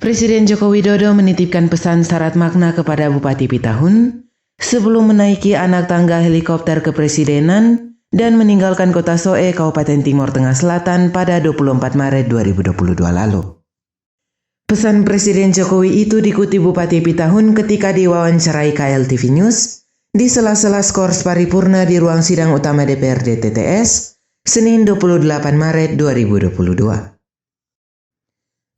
Presiden Joko Widodo menitipkan pesan syarat makna kepada Bupati Pitahun sebelum menaiki anak tangga helikopter kepresidenan dan meninggalkan kota Soe, Kabupaten Timur Tengah Selatan pada 24 Maret 2022 lalu. Pesan Presiden Jokowi itu diikuti Bupati Pitahun ketika diwawancarai KLTV News di sela-sela skors paripurna di ruang sidang utama DPRD TTS, Senin 28 Maret 2022.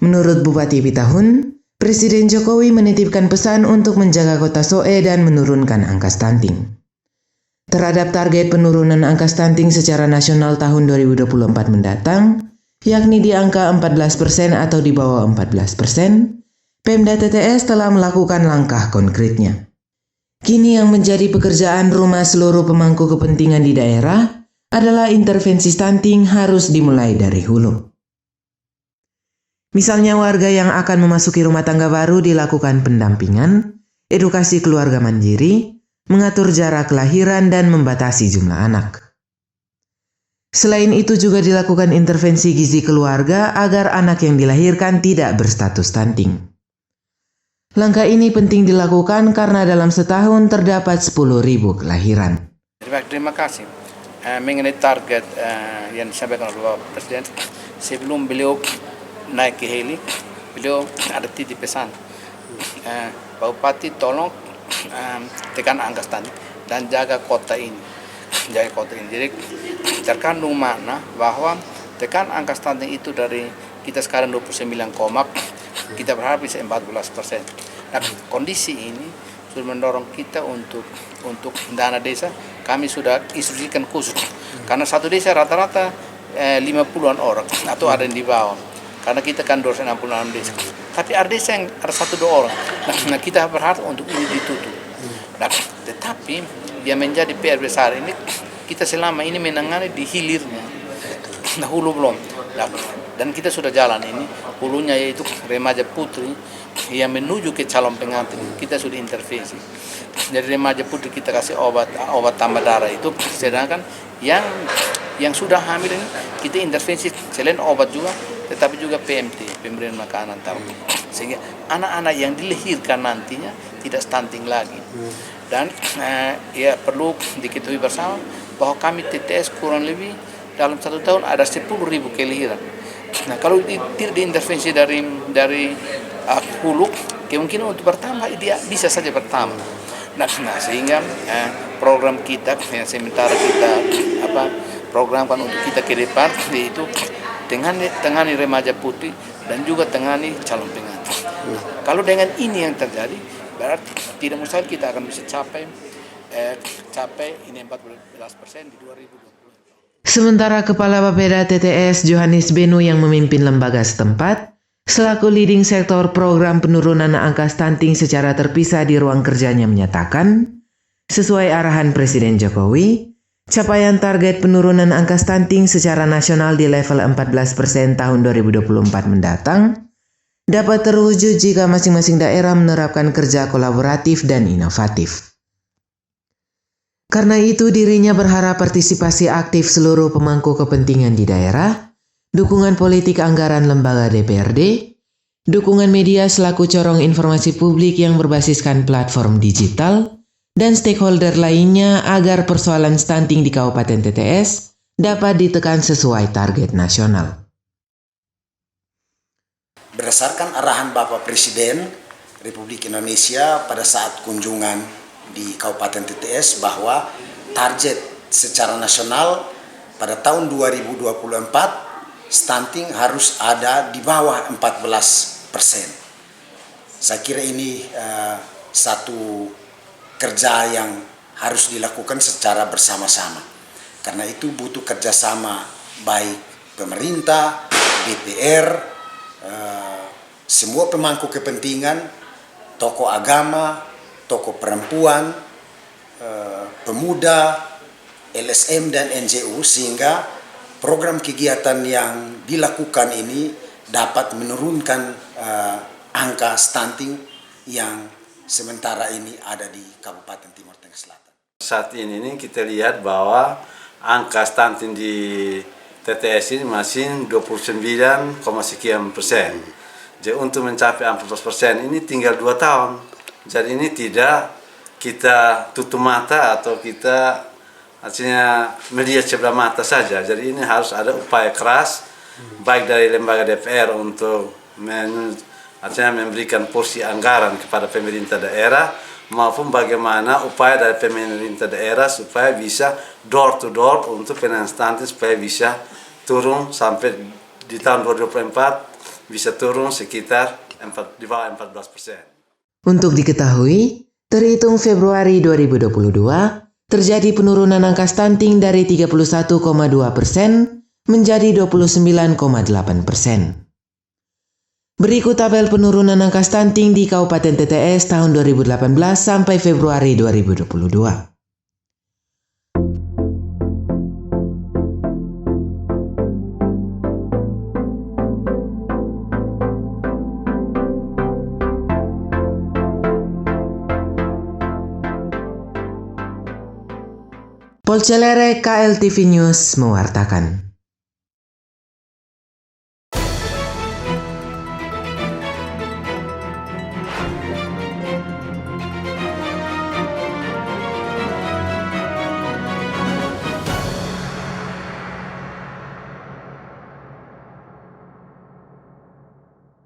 Menurut Bupati Pitahun, Presiden Jokowi menitipkan pesan untuk menjaga kota Soe dan menurunkan angka stunting. Terhadap target penurunan angka stunting secara nasional tahun 2024 mendatang, yakni di angka 14% atau di bawah 14%, Pemda TTS telah melakukan langkah konkretnya. Kini yang menjadi pekerjaan rumah seluruh pemangku kepentingan di daerah adalah intervensi stunting harus dimulai dari hulu. Misalnya warga yang akan memasuki rumah tangga baru dilakukan pendampingan, edukasi keluarga mandiri, mengatur jarak kelahiran dan membatasi jumlah anak. Selain itu juga dilakukan intervensi gizi keluarga agar anak yang dilahirkan tidak berstatus stunting. Langkah ini penting dilakukan karena dalam setahun terdapat 10.000 kelahiran. Terima kasih. Mengenai target yang disampaikan oleh Bapak Presiden, sebelum beliau naik ke heli, beliau ada titip pesan, Pak Bupati tolong tekan angka stunting dan jaga kota ini. Jadi terkandung makna bahwa tekan angka stunting itu dari kita sekarang 29, kita berharap bisa 14%. Nah, kondisi ini sudah mendorong kita untuk dana desa. Kami sudah instruksikan khusus karena satu desa rata-rata 50-an orang atau ada yang di bawah. Karena kita kan 266 desa. Tapi ada desa yang ada 1-2 orang. Nah, kita berharap untuk ini ditutup. Nah, tetapi yang menjadi PR besar ini, kita selama ini menangani di hilirnya. Nah, hulu belum. Nah, dan kita sudah jalan ini. Hulunya yaitu remaja putri yang menuju ke calon pengantin. Kita sudah intervensi. Dari remaja putri kita kasih obat tambah darah itu. Sedangkan yang sudah hamil ini kita intervensi selain obat juga, tetapi juga PMT, pemberian makanan tabung, sehingga anak-anak yang dilahirkan nantinya tidak stunting lagi. Dan ya perlu diketahui bersama bahwa kami TTS kurang lebih dalam 1 tahun ada 10.000 kelahiran. Nah, kalau tidak diintervensi dari hulu, kemungkinan untuk bertambah dia bisa saja bertambah. Nah sehingga program kita yang sementara kita programkan untuk kita ke depan yaitu tengani remaja putih dan juga tengani calon pengantin. Kalau dengan ini yang terjadi, berarti tidak mustahil kita akan bisa capai ini 14% di 2020. Sementara Kepala Bapeda TTS Johannes Benu yang memimpin lembaga setempat, selaku leading sektor program penurunan angka stunting secara terpisah di ruang kerjanya menyatakan, sesuai arahan Presiden Jokowi, capaian target penurunan angka stunting secara nasional di level 14% tahun 2024 mendatang dapat terwujud jika masing-masing daerah menerapkan kerja kolaboratif dan inovatif. Karena itu dirinya berharap partisipasi aktif seluruh pemangku kepentingan di daerah, dukungan politik anggaran lembaga DPRD, dukungan media selaku corong informasi publik yang berbasiskan platform digital, dan stakeholder lainnya agar persoalan stunting di Kabupaten TTS dapat ditekan sesuai target nasional. Berdasarkan arahan Bapak Presiden Republik Indonesia pada saat kunjungan di Kabupaten TTS bahwa target secara nasional pada tahun 2024 stunting harus ada di bawah 14%. Saya kira ini satu kerja yang harus dilakukan secara bersama-sama. Karena itu butuh kerjasama baik pemerintah, DPR, semua pemangku kepentingan, tokoh agama, tokoh perempuan, pemuda, LSM dan NGO, sehingga program kegiatan yang dilakukan ini dapat menurunkan angka stunting yang sementara ini ada di Kabupaten Timur Tengah Selatan. Saat ini kita lihat bahwa angka stunting di TTS ini masih 29, sekian persen. Jadi untuk mencapai 14% ini tinggal 2 tahun. Jadi ini tidak kita tutup mata atau kita artinya melihat sebelah mata saja. Jadi ini harus ada upaya keras baik dari lembaga DPR untuk artinya memberikan porsi anggaran kepada pemerintah daerah, maupun bagaimana upaya dari pemerintah daerah supaya bisa door to door untuk penanganan stunting supaya bisa turun sampai di tahun 2024 bisa turun sekitar di bawah 14%. Untuk diketahui, terhitung Februari 2022, terjadi penurunan angka stunting dari 31,2% menjadi 29,8%. Berikut tabel penurunan angka stunting di Kabupaten TTS tahun 2018 sampai Februari 2022. Polcelere KLTV News mewartakan.